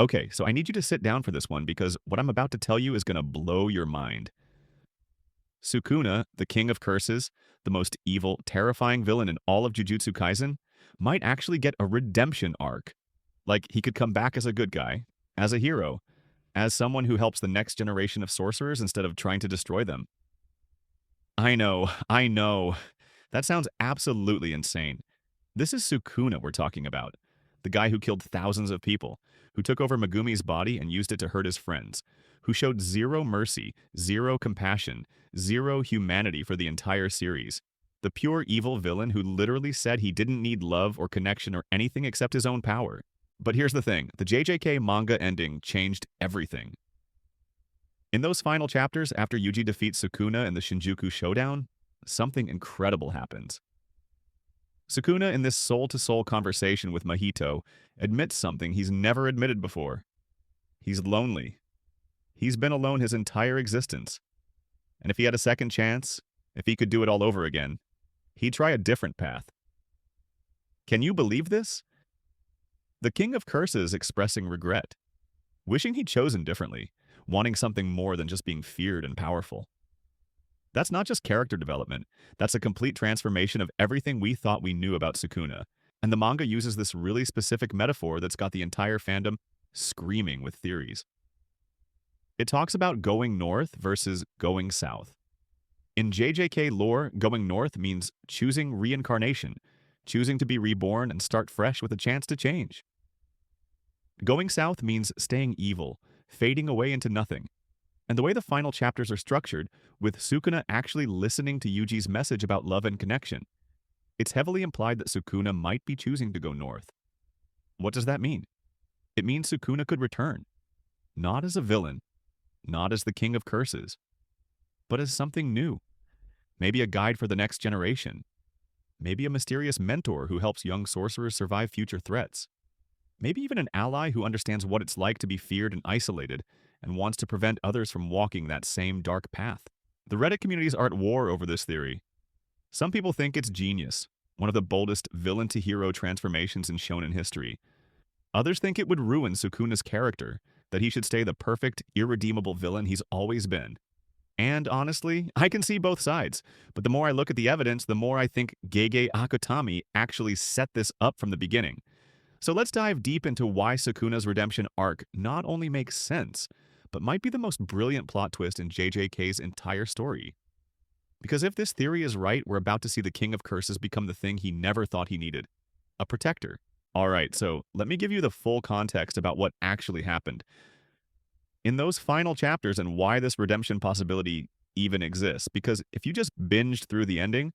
Okay, so I need you to sit down for this one because what I'm about to tell you is going to blow your mind. Sukuna, the king of curses, the most evil, terrifying villain in all of Jujutsu Kaisen, might actually get a redemption arc. Like, he could come back as a good guy, as a hero, as someone who helps the next generation of sorcerers instead of trying to destroy them. I know. That sounds absolutely insane. This is Sukuna we're talking about. The guy who killed thousands of people, who took over Megumi's body and used it to hurt his friends, who showed zero mercy, zero compassion, zero humanity for the entire series. The pure evil villain who literally said he didn't need love or connection or anything except his own power. But here's the thing, the JJK manga ending changed everything. In those final chapters, after Yuji defeats Sukuna in the Shinjuku Showdown, something incredible happens. Sukuna, in this soul-to-soul conversation with Mahito, admits something he's never admitted before. He's lonely. He's been alone his entire existence. And if he had a second chance, if he could do it all over again, he'd try a different path. Can you believe this? The King of Curses expressing regret, wishing he'd chosen differently, wanting something more than just being feared and powerful. That's not just character development, that's a complete transformation of everything we thought we knew about Sukuna. And the manga uses this really specific metaphor that's got the entire fandom screaming with theories. It talks about going north versus going south. In JJK lore, going north means choosing reincarnation, choosing to be reborn and start fresh with a chance to change. Going south means staying evil, fading away into nothing. And the way the final chapters are structured, with Sukuna actually listening to Yuji's message about love and connection, it's heavily implied that Sukuna might be choosing to go north. What does that mean? It means Sukuna could return, not as a villain, not as the king of curses, but as something new. Maybe a guide for the next generation. Maybe a mysterious mentor who helps young sorcerers survive future threats. Maybe even an ally who understands what it's like to be feared and isolated and wants to prevent others from walking that same dark path. The Reddit communities are at war over this theory. Some people think it's genius, one of the boldest villain-to-hero transformations in shonen history. Others think it would ruin Sukuna's character, that he should stay the perfect, irredeemable villain he's always been. And honestly, I can see both sides, but the more I look at the evidence, the more I think Gege Akutami actually set this up from the beginning. So let's dive deep into why Sukuna's redemption arc not only makes sense, but might be the most brilliant plot twist in JJK's entire story. Because if this theory is right, we're about to see the King of Curses become the thing he never thought he needed, a protector. Alright, so let me give you the full context about what actually happened. In those final chapters and why this redemption possibility even exists, because if you just binged through the ending,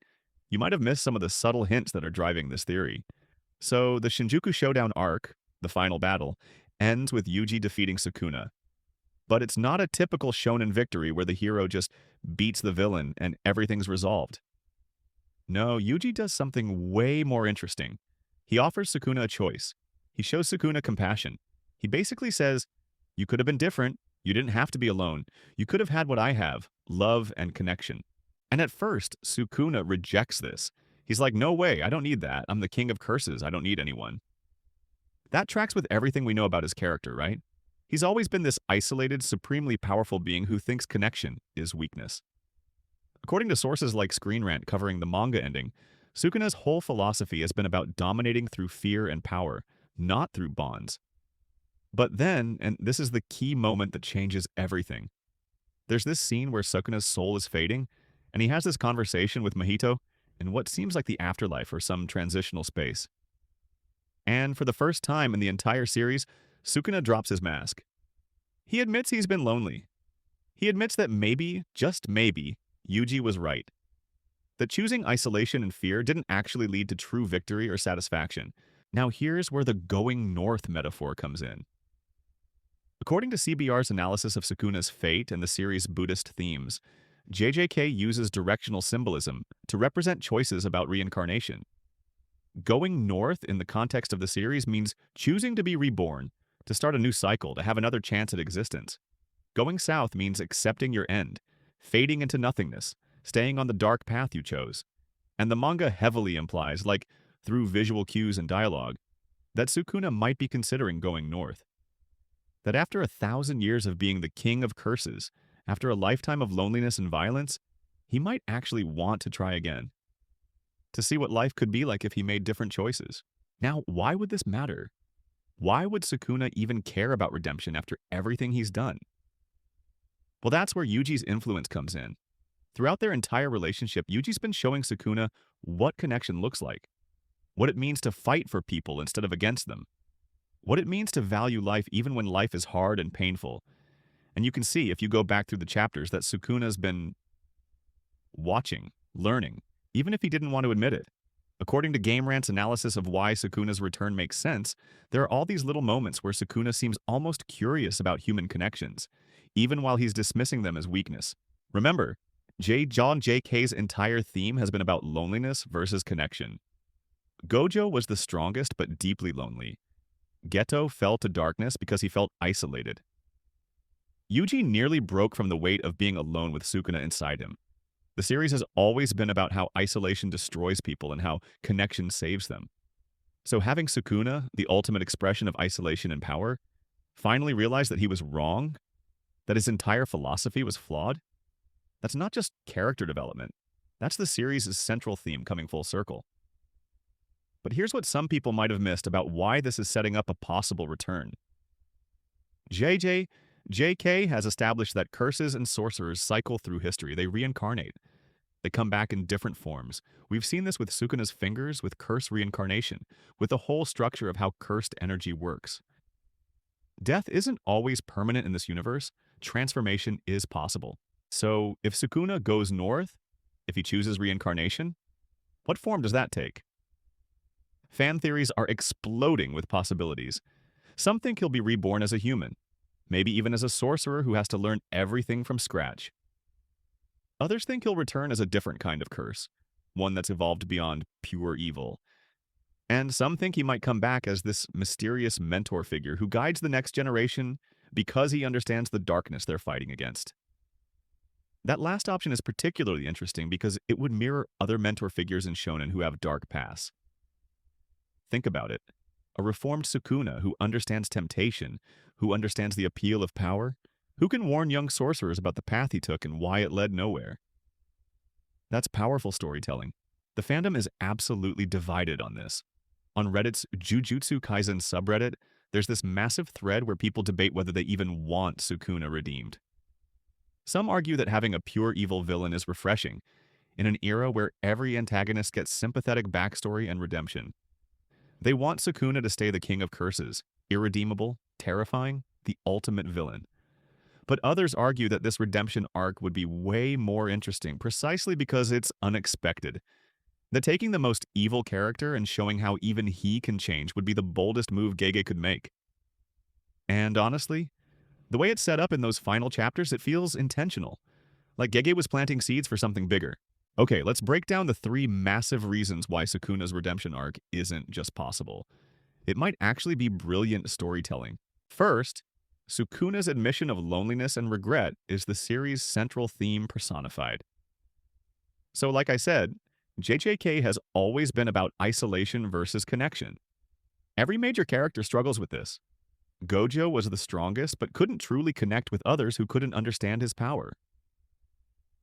you might have missed some of the subtle hints that are driving this theory. So the Shinjuku Showdown arc, the final battle, ends with Yuji defeating Sukuna. But it's not a typical shonen victory where the hero just beats the villain and everything's resolved. No, Yuji does something way more interesting. He offers Sukuna a choice. He shows Sukuna compassion. He basically says, "You could have been different. You didn't have to be alone. You could have had what I have, love and connection." And at first, Sukuna rejects this. He's like, "No way, I don't need that. I'm the king of curses. I don't need anyone." That tracks with everything we know about his character, right? He's always been this isolated, supremely powerful being who thinks connection is weakness. According to sources like Screen Rant covering the manga ending, Sukuna's whole philosophy has been about dominating through fear and power, not through bonds. But then, and this is the key moment that changes everything, there's this scene where Sukuna's soul is fading, and he has this conversation with Mahito in what seems like the afterlife or some transitional space. And for the first time in the entire series, Sukuna drops his mask. He admits he's been lonely. He admits that maybe, just maybe, Yuji was right. That choosing isolation and fear didn't actually lead to true victory or satisfaction. Now here's where the going north metaphor comes in. According to CBR's analysis of Sukuna's fate and the series' Buddhist themes, JJK uses directional symbolism to represent choices about reincarnation. Going north in the context of the series means choosing to be reborn, to start a new cycle, to have another chance at existence. Going south means accepting your end, fading into nothingness, staying on the dark path you chose. And the manga heavily implies, like through visual cues and dialogue, that Sukuna might be considering going north. that after 1,000 years of being the king of curses, after a lifetime of loneliness and violence, he might actually want to try again, to see what life could be like if he made different choices. Now, why would this matter? Why would Sukuna even care about redemption after everything he's done? Well, that's where Yuji's influence comes in. Throughout their entire relationship, Yuji's been showing Sukuna what connection looks like, what it means to fight for people instead of against them, what it means to value life even when life is hard and painful. And you can see, if you go back through the chapters, that Sukuna's been watching, learning, even if he didn't want to admit it. According to Game Rant's analysis of why Sukuna's return makes sense, there are all these little moments where Sukuna seems almost curious about human connections, even while he's dismissing them as weakness. Remember, JJK's entire theme has been about loneliness versus connection. Gojo was the strongest but deeply lonely. Geto fell to darkness because he felt isolated. Yuji nearly broke from the weight of being alone with Sukuna inside him. The series has always been about how isolation destroys people and how connection saves them. So having Sukuna, the ultimate expression of isolation and power, finally realize that he was wrong, that his entire philosophy was flawed, that's not just character development. That's the series' central theme coming full circle. But here's what some people might have missed about why this is setting up a possible return. JJK has established that curses and sorcerers cycle through history. They reincarnate. They come back in different forms. We've seen this with Sukuna's fingers, with curse reincarnation, with the whole structure of how cursed energy works. Death isn't always permanent in this universe. Transformation is possible. So if Sukuna goes north, if he chooses reincarnation, what form does that take? Fan theories are exploding with possibilities. Some think he'll be reborn as a human, maybe even as a sorcerer who has to learn everything from scratch. Others think he'll return as a different kind of curse, one that's evolved beyond pure evil. And some think he might come back as this mysterious mentor figure who guides the next generation because he understands the darkness they're fighting against. That last option is particularly interesting because it would mirror other mentor figures in shonen who have dark pasts. Think about it. A reformed Sukuna who understands temptation, who understands the appeal of power, who can warn young sorcerers about the path he took and why it led nowhere. That's powerful storytelling. The fandom is absolutely divided on this. On Reddit's Jujutsu Kaisen subreddit, there's this massive thread where people debate whether they even want Sukuna redeemed. Some argue that having a pure evil villain is refreshing, in an era where every antagonist gets sympathetic backstory and redemption. They want Sukuna to stay the king of curses, irredeemable, terrifying, the ultimate villain. But others argue that this redemption arc would be way more interesting precisely because it's unexpected. That taking the most evil character and showing how even he can change would be the boldest move Gege could make. And honestly, the way it's set up in those final chapters, it feels intentional. Like Gege was planting seeds for something bigger. Okay, let's break down the 3 massive reasons why Sukuna's redemption arc isn't just possible. It might actually be brilliant storytelling. First, Sukuna's admission of loneliness and regret is the series' central theme personified. So like I said, JJK has always been about isolation versus connection. Every major character struggles with this. Gojo was the strongest but couldn't truly connect with others who couldn't understand his power.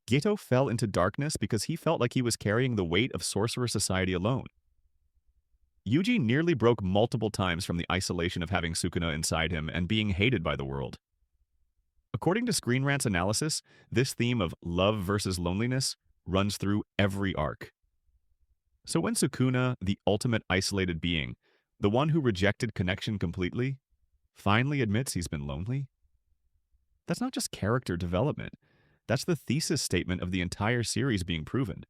Geto fell into darkness because he felt like he was carrying the weight of sorcerer society alone. Yuji nearly broke multiple times from the isolation of having Sukuna inside him and being hated by the world. According to Screen Rant's analysis, this theme of love versus loneliness runs through every arc. So when Sukuna, the ultimate isolated being, the one who rejected connection completely, finally admits he's been lonely, that's not just character development. That's the thesis statement of the entire series being proven.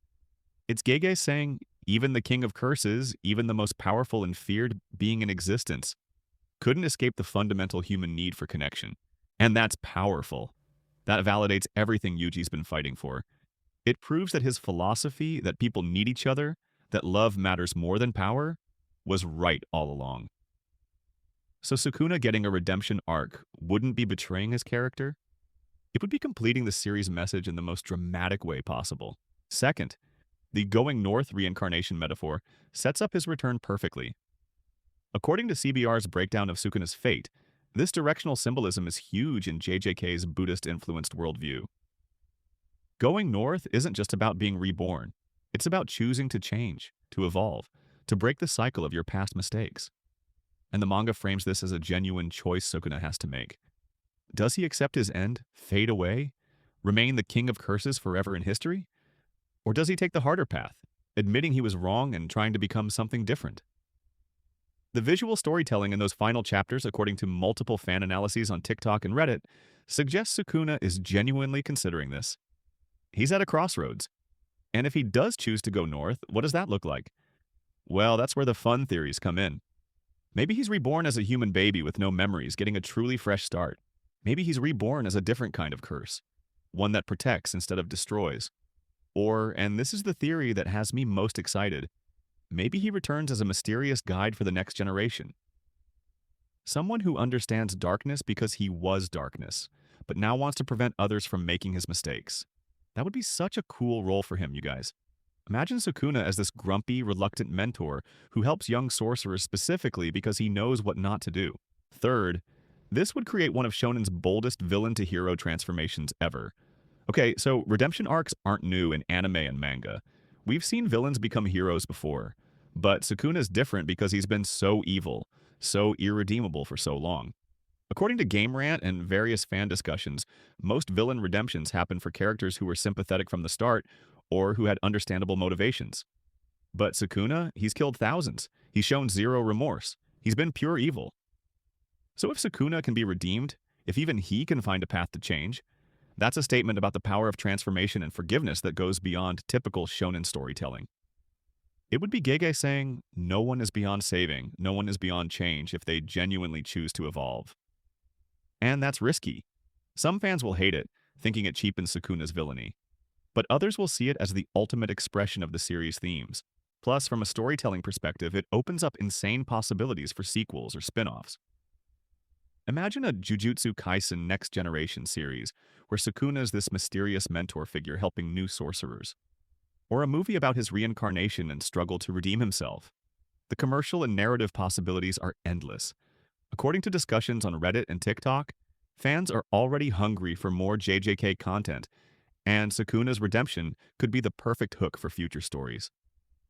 It's Gege saying, even the king of curses, even the most powerful and feared being in existence, couldn't escape the fundamental human need for connection. And that's powerful. That validates everything Yuji's been fighting for. It proves that his philosophy, that people need each other, that love matters more than power, was right all along. So Sukuna getting a redemption arc wouldn't be betraying his character. It would be completing the series' message in the most dramatic way possible. Second, the going north reincarnation metaphor sets up his return perfectly. According to CBR's breakdown of Sukuna's fate, This directional symbolism is huge in JJK's Buddhist-influenced worldview. Going north isn't just about being reborn. It's about choosing to change, to evolve, to break the cycle of your past mistakes. And the manga frames this as a genuine choice Sukuna has to make. Does he accept his end, fade away, remain the king of curses forever in history? Or does he take the harder path, admitting he was wrong and trying to become something different? The visual storytelling in those final chapters, according to multiple fan analyses on TikTok and Reddit, suggests Sukuna is genuinely considering this. He's at a crossroads. And if he does choose to go north, what does that look like? Well, that's where the fun theories come in. Maybe he's reborn as a human baby with no memories, getting a truly fresh start. Maybe he's reborn as a different kind of curse, one that protects instead of destroys. Or, and this is the theory that has me most excited, maybe he returns as a mysterious guide for the next generation. Someone who understands darkness because he was darkness, but now wants to prevent others from making his mistakes. That would be such a cool role for him, you guys. Imagine Sukuna as this grumpy, reluctant mentor who helps young sorcerers specifically because he knows what not to do. Third, this would create one of shonen's boldest villain-to-hero transformations ever. Okay, so redemption arcs aren't new in anime and manga. We've seen villains become heroes before, but Sukuna's different because he's been so evil, so irredeemable for so long. According to Game Rant and various fan discussions, most villain redemptions happen for characters who were sympathetic from the start or who had understandable motivations. But Sukuna, he's killed thousands. He's shown zero remorse. He's been pure evil. So if Sukuna can be redeemed, if even he can find a path to change, that's a statement about the power of transformation and forgiveness that goes beyond typical shonen storytelling. It would be Gege saying, no one is beyond saving, no one is beyond change if they genuinely choose to evolve. And that's risky. Some fans will hate it, thinking it cheapens Sukuna's villainy. But others will see it as the ultimate expression of the series' themes. Plus, from a storytelling perspective, it opens up insane possibilities for sequels or spin-offs. Imagine a Jujutsu Kaisen Next Generation series, where Sukuna is this mysterious mentor figure helping new sorcerers. Or a movie about his reincarnation and struggle to redeem himself. The commercial and narrative possibilities are endless. According to discussions on Reddit and TikTok, fans are already hungry for more JJK content, and Sukuna's redemption could be the perfect hook for future stories.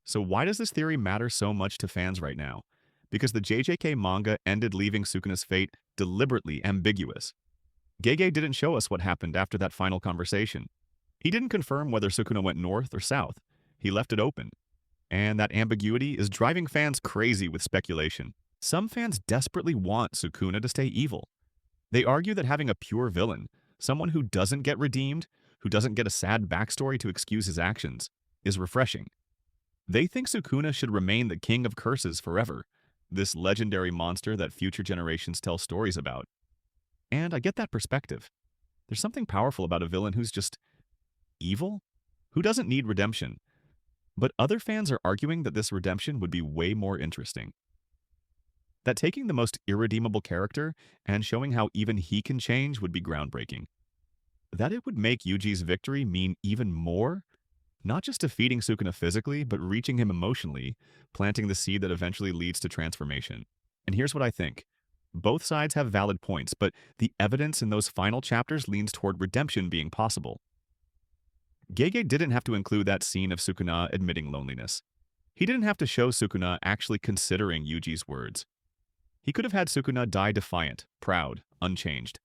So why does this theory matter so much to fans right now? Because the JJK manga ended leaving Sukuna's fate deliberately ambiguous. Gege didn't show us what happened after that final conversation. He didn't confirm whether Sukuna went north or south. He left it open. And that ambiguity is driving fans crazy with speculation. Some fans desperately want Sukuna to stay evil. They argue that having a pure villain, someone who doesn't get redeemed, who doesn't get a sad backstory to excuse his actions, is refreshing. They think Sukuna should remain the king of curses forever, this legendary monster that future generations tell stories about. And I get that perspective. There's something powerful about a villain who's just evil, who doesn't need redemption. But other fans are arguing that this redemption would be way more interesting. That taking the most irredeemable character and showing how even he can change would be groundbreaking. That it would make Yuji's victory mean even more, not just defeating Sukuna physically, but reaching him emotionally, planting the seed that eventually leads to transformation. And here's what I think. Both sides have valid points, but the evidence in those final chapters leans toward redemption being possible. Gege didn't have to include that scene of Sukuna admitting loneliness. He didn't have to show Sukuna actually considering Yuji's words. He could have had Sukuna die defiant, proud, unchanged.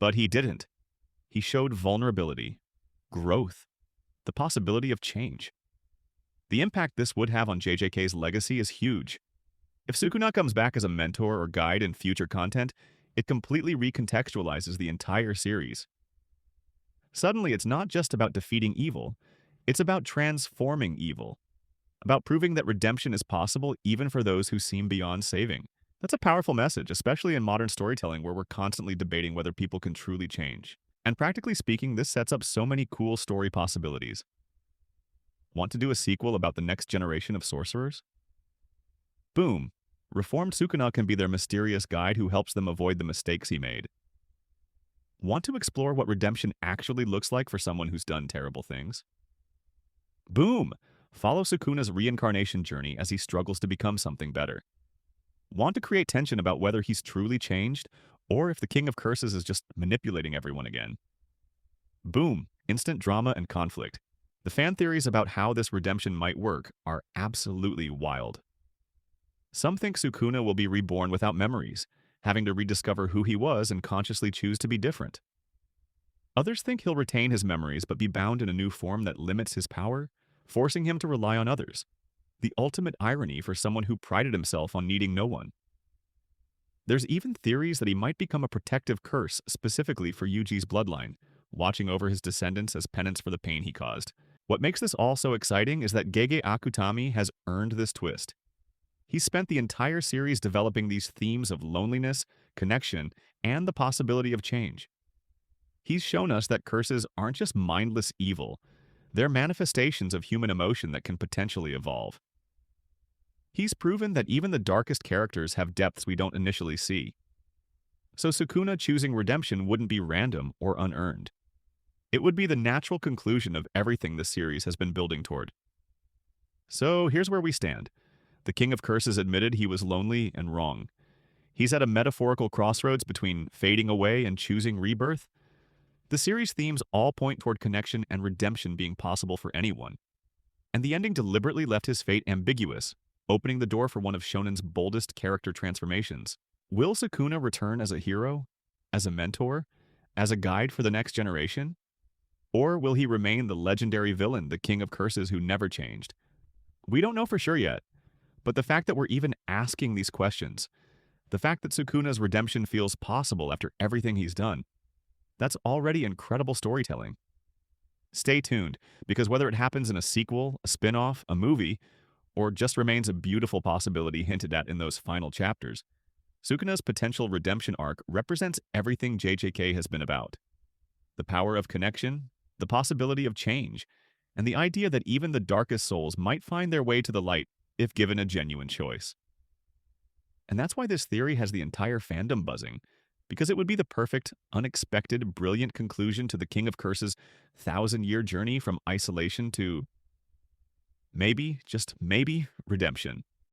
But he didn't. He showed vulnerability, growth, the possibility of change. The impact this would have on JJK's legacy is huge. If Sukuna comes back as a mentor or guide in future content, it completely recontextualizes the entire series. Suddenly, it's not just about defeating evil, it's about transforming evil, about proving that redemption is possible even for those who seem beyond saving. That's a powerful message, especially in modern storytelling where we're constantly debating whether people can truly change. And practically speaking, this sets up so many cool story possibilities. Want to do a sequel about the next generation of sorcerers? Boom! Reformed Sukuna can be their mysterious guide who helps them avoid the mistakes he made. Want to explore what redemption actually looks like for someone who's done terrible things? Boom! Follow Sukuna's reincarnation journey as he struggles to become something better. want to create tension about whether he's truly changed or if the King of Curses is just manipulating everyone again. Boom, instant drama and conflict. The fan theories about how this redemption might work are absolutely wild. Some think Sukuna will be reborn without memories, having to rediscover who he was and consciously choose to be different. Others think he'll retain his memories but be bound in a new form that limits his power, forcing him to rely on others. The ultimate irony for someone who prided himself on needing no one. There's even theories that he might become a protective curse specifically for Yuji's bloodline, watching over his descendants as penance for the pain he caused. What makes this all so exciting is that Gege Akutami has earned this twist. He spent the entire series developing these themes of loneliness, connection, and the possibility of change. He's shown us that curses aren't just mindless evil, they're manifestations of human emotion that can potentially evolve. He's proven that even the darkest characters have depths we don't initially see. So Sukuna choosing redemption wouldn't be random or unearned. It would be the natural conclusion of everything the series has been building toward. So here's where we stand. The King of Curses admitted he was lonely and wrong. He's at a metaphorical crossroads between fading away and choosing rebirth. The series' themes all point toward connection and redemption being possible for anyone. And the ending deliberately left his fate ambiguous, opening the door for one of shonen's boldest character transformations. Will Sukuna return as a hero? As a mentor? As a guide for the next generation? Or will he remain the legendary villain, the King of Curses who never changed? We don't know for sure yet, but the fact that we're even asking these questions, the fact that Sukuna's redemption feels possible after everything he's done, that's already incredible storytelling. Stay tuned, because whether it happens in a sequel, a spin-off, a movie, or just remains a beautiful possibility hinted at in those final chapters, Sukuna's potential redemption arc represents everything JJK has been about. The power of connection, the possibility of change, and the idea that even the darkest souls might find their way to the light if given a genuine choice. And that's why this theory has the entire fandom buzzing, because it would be the perfect, unexpected, brilliant conclusion to the King of Curses' 1,000-year journey from isolation to maybe, just maybe, redemption.